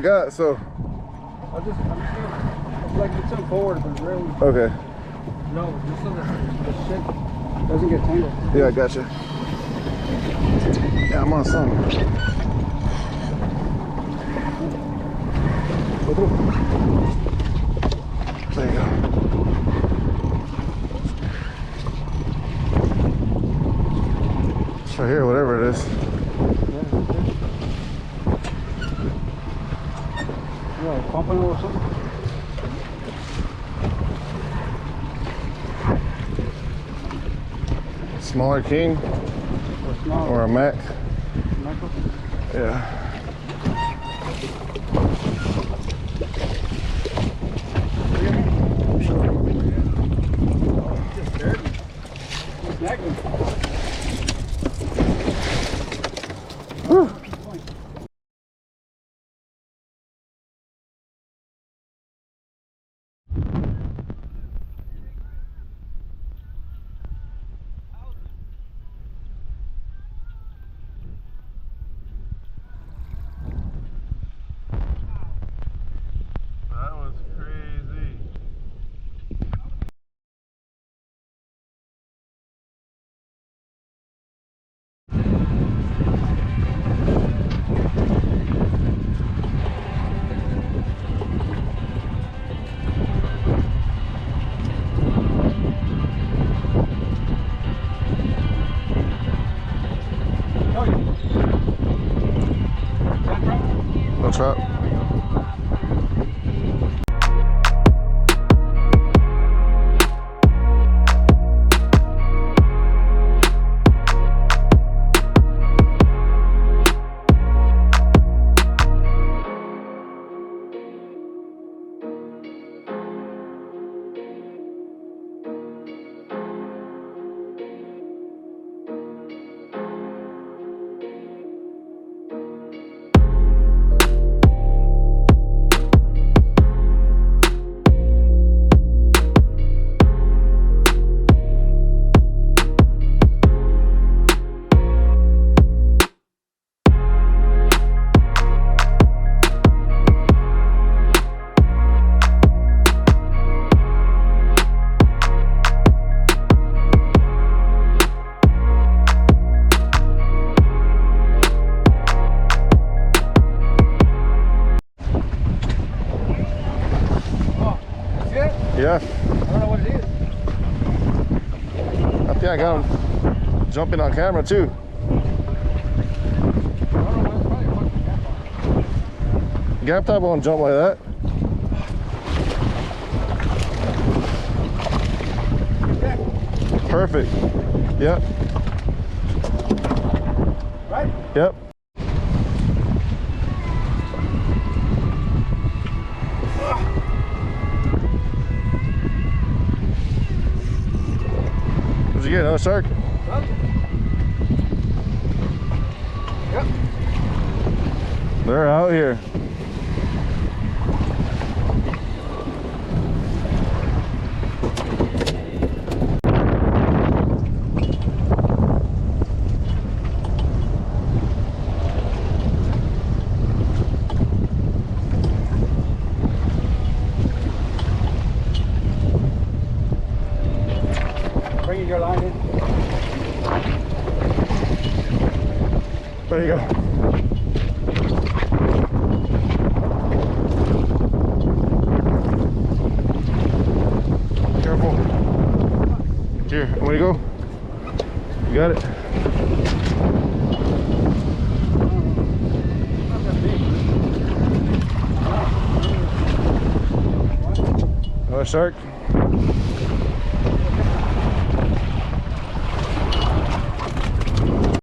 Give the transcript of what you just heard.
got, so. I'm just like it's so forward, but really. Okay. No, just so that the shit doesn't get tangled. Yeah, I gotcha. Yeah, I'm on something. There you go. It's right here, whatever it is. Yeah, pumping or something. Smaller king or a Mac. Mackerel? Yeah. Magnum. Whew. That was crazy. What's up? Yeah. I don't know what it is. I think I got him jumping on camera too. I don't know what it's probably a fucking gap. Gap top won't jump like that. Perfect. Yep. Right? Yep. What'd you get? Another shark? Yep. They're out here. Bringing your line in. There you go. Careful. Here, way to go. You got it. Another shark.